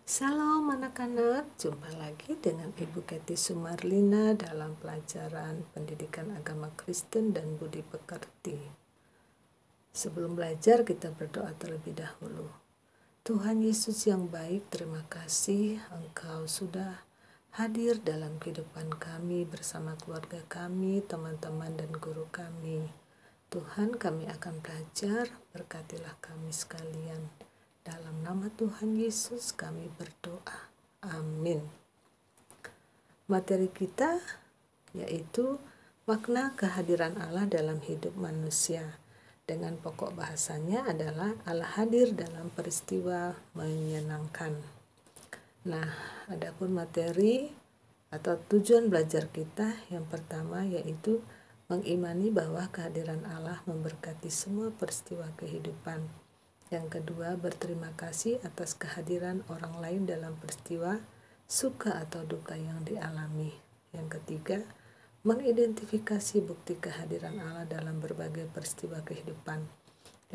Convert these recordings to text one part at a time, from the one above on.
Salam anak-anak, jumpa lagi dengan Ibu Kety Sumarlina dalam pelajaran Pendidikan Agama Kristen dan Budi Pekerti. Sebelum belajar kita berdoa terlebih dahulu. Tuhan Yesus yang baik, terima kasih Engkau sudah hadir dalam kehidupan kami bersama keluarga kami, teman-teman dan guru kami. Tuhan, kami akan belajar, berkatilah kami sekalian. Dalam nama Tuhan Yesus kami berdoa. Amin. Materi kita yaitu makna kehadiran Allah dalam hidup manusia. Dengan pokok bahasanya adalah Allah hadir dalam peristiwa menyenangkan. Nah, adapun materi atau tujuan belajar kita yang pertama yaitu mengimani bahwa kehadiran Allah memberkati semua peristiwa kehidupan. Yang kedua, berterima kasih atas kehadiran orang lain dalam peristiwa suka atau duka yang dialami. Yang ketiga, mengidentifikasi bukti kehadiran Allah dalam berbagai peristiwa kehidupan.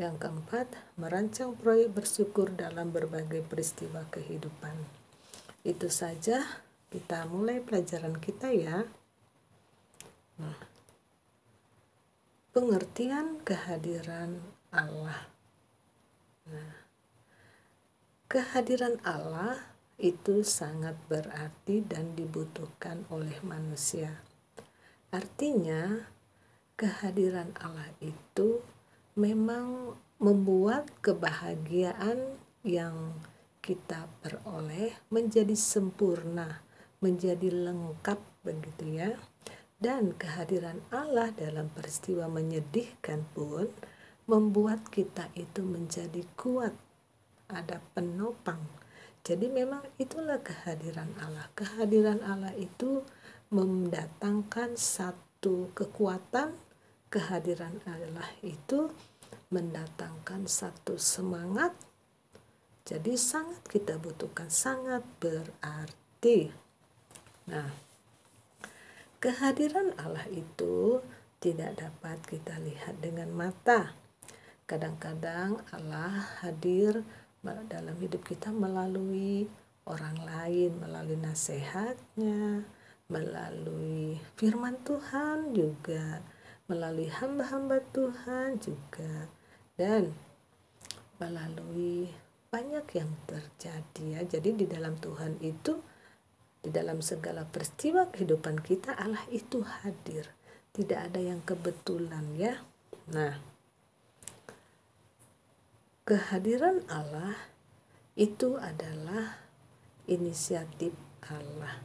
Yang keempat, merancang proyek bersyukur dalam berbagai peristiwa kehidupan. Itu saja, kita mulai pelajaran kita ya. Pengertian kehadiran Allah. Kehadiran Allah itu sangat berarti dan dibutuhkan oleh manusia. Artinya, kehadiran Allah itu memang membuat kebahagiaan yang kita peroleh menjadi sempurna, menjadi lengkap begitu ya. Dan kehadiran Allah dalam peristiwa menyedihkan pun membuat kita itu menjadi kuat, ada penopang. Jadi memang itulah kehadiran Allah. Kehadiran Allah itu mendatangkan satu kekuatan. Kehadiran Allah itu mendatangkan satu semangat. Jadi sangat kita butuhkan, sangat berarti. Nah, kehadiran Allah itu tidak dapat kita lihat dengan mata. Kadang-kadang Allah hadir dalam hidup kita melalui orang lain, melalui nasihatnya, melalui firman Tuhan juga, melalui hamba-hamba Tuhan juga, dan melalui banyak yang terjadi ya. Jadi di dalam Tuhan itu, di dalam segala peristiwa kehidupan kita, Allah itu hadir. Tidak ada yang kebetulan ya. Nah, kehadiran Allah itu adalah inisiatif Allah.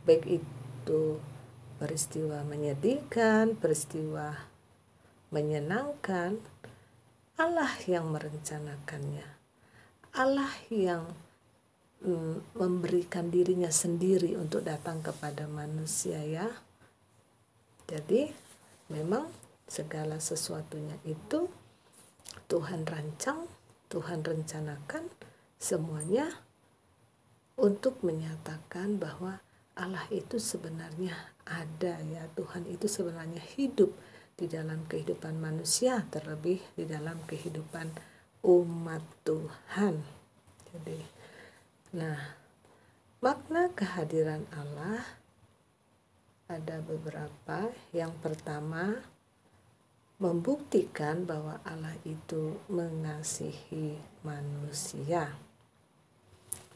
Baik itu peristiwa menyedihkan, peristiwa menyenangkan, Allah yang merencanakannya. Allah yang memberikan dirinya sendiri untuk datang kepada manusia ya. Jadi memang segala sesuatunya itu Tuhan rancang, Tuhan rencanakan semuanya untuk menyatakan bahwa Allah itu sebenarnya ada ya. Tuhan itu sebenarnya hidup di dalam kehidupan manusia, terlebih di dalam kehidupan umat Tuhan. Jadi, nah, makna kehadiran Allah ada beberapa. Yang pertama, membuktikan bahwa Allah itu mengasihi manusia.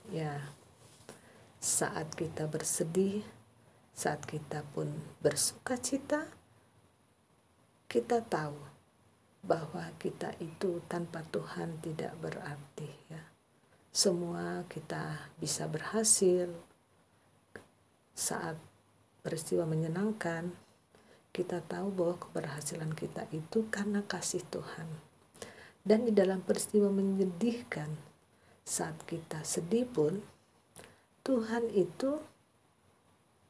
Ya, saat kita bersedih, saat kita pun bersuka cita, kita tahu bahwa kita itu tanpa Tuhan tidak berarti ya. Semua kita bisa berhasil. Saat peristiwa menyenangkan, kita tahu bahwa keberhasilan kita itu karena kasih Tuhan. Dan di dalam peristiwa menyedihkan, saat kita sedih pun, Tuhan itu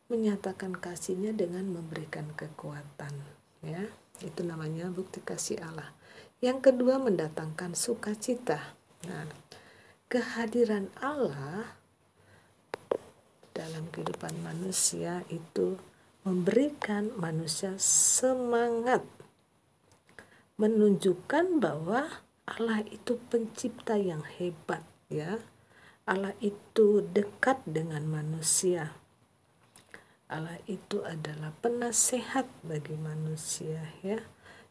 menyatakan kasih-Nya dengan memberikan kekuatan. Ya, itu namanya bukti kasih Allah. Yang kedua, mendatangkan sukacita. Nah, kehadiran Allah dalam kehidupan manusia itu memberikan manusia semangat, menunjukkan bahwa Allah itu pencipta yang hebat ya. Allah itu dekat dengan manusia. Allah itu adalah penasehat bagi manusia, ya.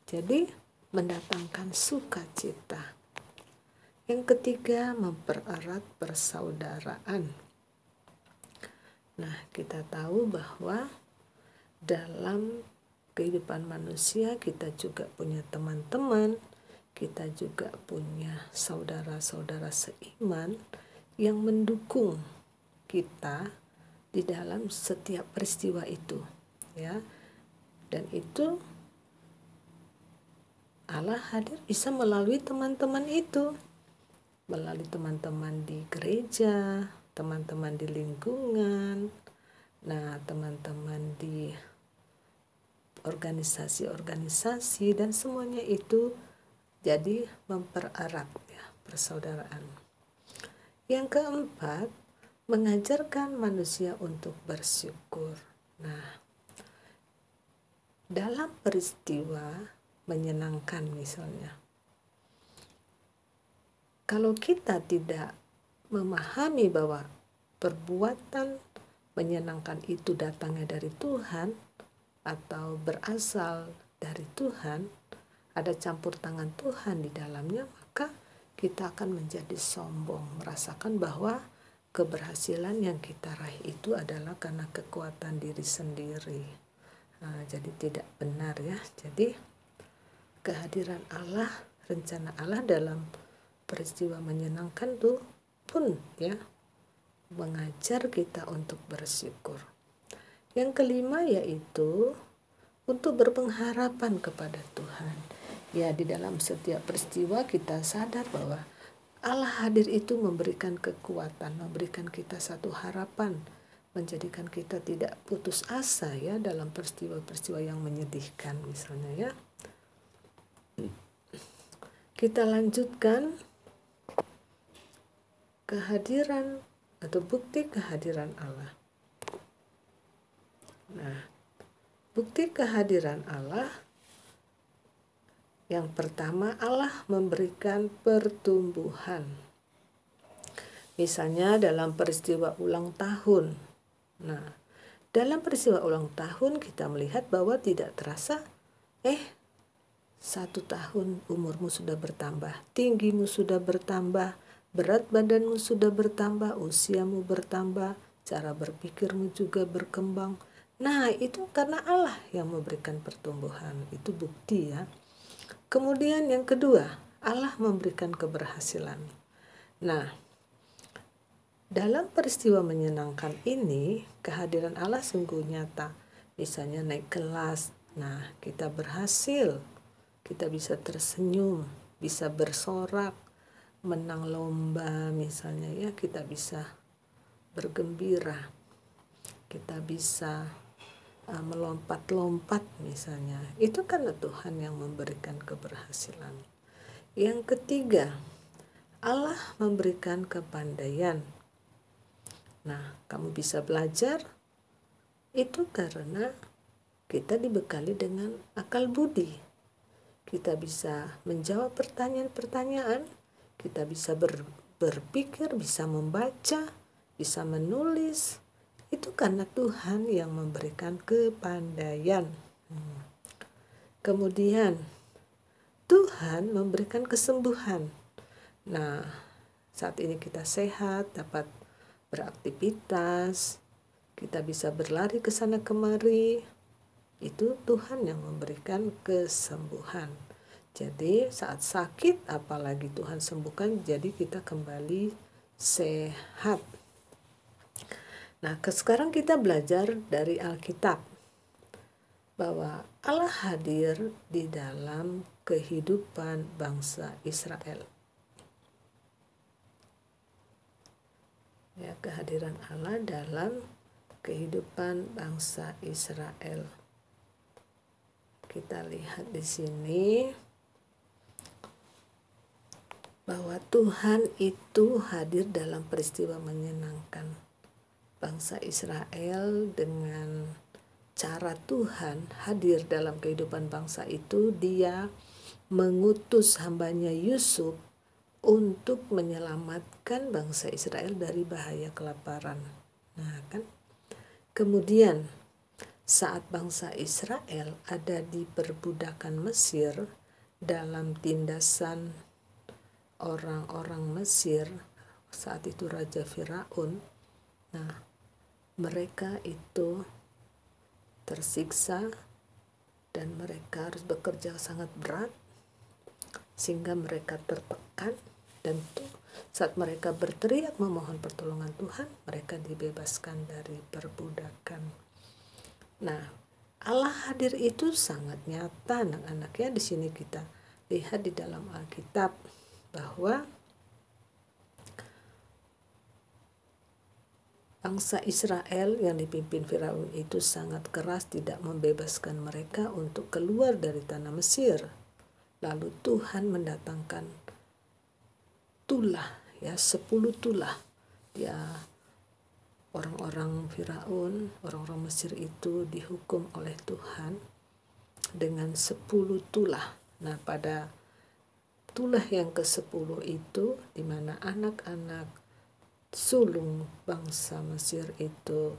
Jadi mendatangkan sukacita. Yang ketiga, mempererat persaudaraan. Nah, kita tahu bahwa dalam kehidupan manusia kita juga punya teman-teman, kita juga punya saudara-saudara seiman yang mendukung kita di dalam setiap peristiwa itu, ya. Dan itu Allah hadir bisa melalui teman-teman itu, melalui teman-teman di gereja, teman-teman di lingkungan, nah teman-teman di organisasi-organisasi, dan semuanya itu jadi mempererat, ya, persaudaraan. Yang keempat, mengajarkan manusia untuk bersyukur. Nah, dalam peristiwa menyenangkan misalnya, kalau kita tidak memahami bahwa perbuatan menyenangkan itu datangnya dari Tuhan atau berasal dari Tuhan, ada campur tangan Tuhan di dalamnya, maka kita akan menjadi sombong, merasakan bahwa keberhasilan yang kita raih itu adalah karena kekuatan diri sendiri. Nah, jadi tidak benar, ya. Jadi kehadiran Allah, rencana Allah dalam peristiwa menyenangkan itu pun, ya, mengajar kita untuk bersyukur. Yang kelima yaitu untuk berpengharapan kepada Tuhan. Ya, di dalam setiap peristiwa kita sadar bahwa Allah hadir itu memberikan kekuatan, memberikan kita satu harapan, menjadikan kita tidak putus asa, ya, dalam peristiwa-peristiwa yang menyedihkan misalnya, ya. Kita lanjutkan kehadiran atau bukti kehadiran Allah. Nah, bukti kehadiran Allah yang pertama, Allah memberikan pertumbuhan. Misalnya dalam peristiwa ulang tahun. Nah, dalam peristiwa ulang tahun kita melihat bahwa tidak terasa 1 tahun umurmu sudah bertambah, tinggimu sudah bertambah, berat badanmu sudah bertambah, usiamu bertambah, cara berpikirmu juga berkembang. Nah, itu karena Allah yang memberikan pertumbuhan. Itu bukti, ya. Kemudian yang kedua, Allah memberikan keberhasilan. Nah, dalam peristiwa menyenangkan ini, kehadiran Allah sungguh nyata. Misalnya naik kelas, nah kita berhasil, kita bisa tersenyum, bisa bersorak, menang lomba misalnya, ya, kita bisa bergembira, kita bisa melompat-lompat misalnya. Itu karena Tuhan yang memberikan keberhasilan. Yang ketiga, Allah memberikan kepandaian. Nah, kamu bisa belajar itu karena kita dibekali dengan akal budi. Kita bisa menjawab pertanyaan-pertanyaan, kita bisa berpikir, bisa membaca, bisa menulis. Itu karena Tuhan yang memberikan kepandaian. Kemudian Tuhan memberikan kesembuhan. Nah, saat ini kita sehat, dapat beraktivitas, kita bisa berlari ke sana kemari. Itu Tuhan yang memberikan kesembuhan. Jadi saat sakit apalagi Tuhan sembuhkan, jadi kita kembali sehat. Nah, sekarang kita belajar dari Alkitab bahwa Allah hadir di dalam kehidupan bangsa Israel. Ya, kehadiran Allah dalam kehidupan bangsa Israel. Kita lihat di sini bahwa Tuhan itu hadir dalam peristiwa menyenangkan. Bangsa Israel dengan cara Tuhan hadir dalam kehidupan bangsa itu, Dia mengutus hambanya Yusuf untuk menyelamatkan bangsa Israel dari bahaya kelaparan. Nah, kan? Kemudian saat bangsa Israel ada di perbudakan Mesir dalam tindasan orang-orang Mesir, saat itu Raja Firaun, nah mereka itu tersiksa dan mereka harus bekerja sangat berat sehingga mereka tertekan, dan saat mereka berteriak memohon pertolongan Tuhan, mereka dibebaskan dari perbudakan. Nah, Allah hadir itu sangat nyata, anak-anak ya. Di sini kita lihat di dalam Alkitab bahwa bangsa Israel yang dipimpin Firaun itu sangat keras, tidak membebaskan mereka untuk keluar dari tanah Mesir. Lalu Tuhan mendatangkan tulah, ya, 10 tulah. Ya, orang-orang Firaun, orang-orang Mesir itu dihukum oleh Tuhan dengan 10 tulah. Nah, pada tulah yang ke-10 itu, di mana anak-anak sulung bangsa Mesir itu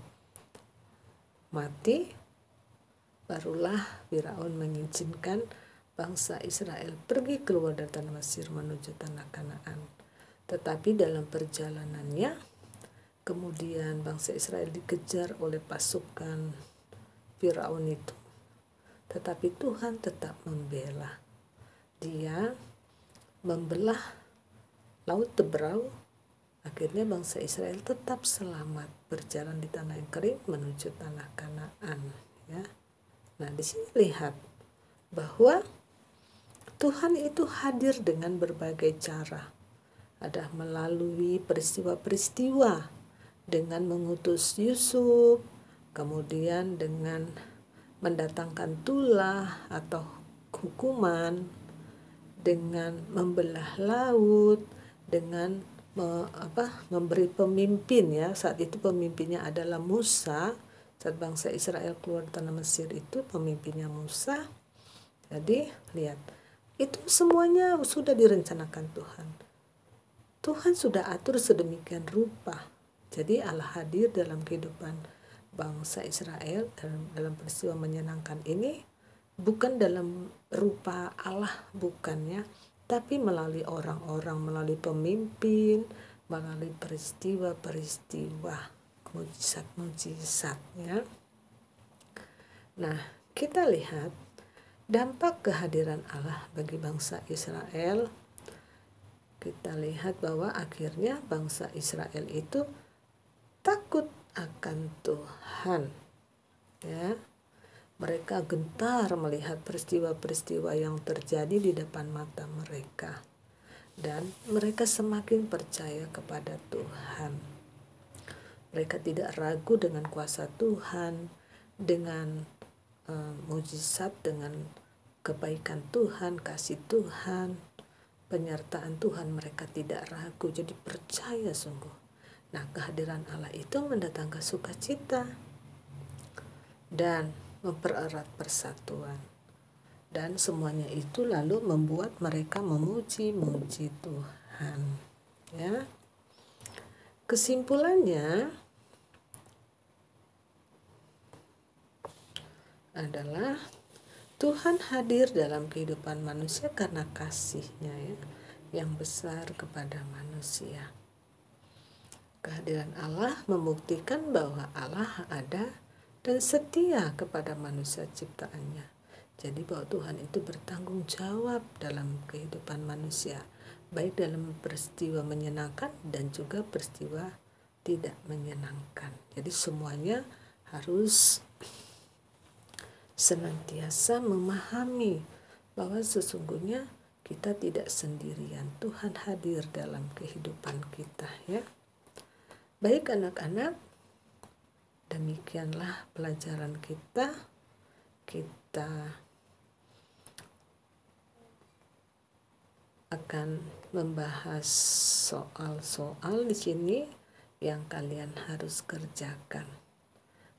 mati, barulah Firaun mengizinkan bangsa Israel pergi keluar dari tanah Mesir menuju tanah Kanaan. Tetapi dalam perjalanannya, kemudian bangsa Israel dikejar oleh pasukan Firaun itu. Tetapi Tuhan tetap membela. Dia membelah laut Teberau. Akhirnya bangsa Israel tetap selamat berjalan di tanah yang kering menuju tanah Kanaan. Ya. Nah, di sini lihat bahwa Tuhan itu hadir dengan berbagai cara. Ada melalui peristiwa-peristiwa, dengan mengutus Yusuf, kemudian dengan mendatangkan tulah atau hukuman, dengan membelah laut, dengan memberi pemimpin, ya. Saat itu pemimpinnya adalah Musa. Saat bangsa Israel keluar tanah Mesir itu pemimpinnya Musa. Jadi lihat, itu semuanya sudah direncanakan Tuhan. Tuhan sudah atur sedemikian rupa. Jadi Allah hadir dalam kehidupan bangsa Israel dalam peristiwa menyenangkan ini, bukan dalam rupa Allah, bukannya, tapi melalui orang-orang, melalui pemimpin, melalui peristiwa-peristiwa, mujizat-mujizat, ya. Nah, kita lihat dampak kehadiran Allah bagi bangsa Israel. Kita lihat bahwa akhirnya bangsa Israel itu takut akan Tuhan, ya. Mereka gentar melihat peristiwa-peristiwa yang terjadi di depan mata mereka, dan mereka semakin percaya kepada Tuhan. Mereka tidak ragu dengan kuasa Tuhan, dengan mujizat, dengan kebaikan Tuhan, kasih Tuhan, penyertaan Tuhan. Mereka tidak ragu, jadi percaya sungguh. Nah, kehadiran Allah itu mendatangkan sukacita dan mempererat persatuan, dan semuanya itu lalu membuat mereka memuji-muji Tuhan, ya. Kesimpulannya adalah Tuhan hadir dalam kehidupan manusia karena kasih-Nya, ya, yang besar kepada manusia. Kehadiran Allah membuktikan bahwa Allah ada dan setia kepada manusia ciptaannya. Jadi bahwa Tuhan itu bertanggung jawab dalam kehidupan manusia, baik dalam peristiwa menyenangkan dan juga peristiwa tidak menyenangkan. Jadi semuanya harus senantiasa memahami bahwa sesungguhnya kita tidak sendirian. Tuhan hadir dalam kehidupan kita, ya. Baik anak-anak, demikianlah pelajaran kita. Kita akan membahas soal-soal di sini yang kalian harus kerjakan.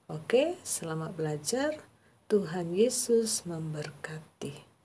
Oke, selamat belajar. Tuhan Yesus memberkati.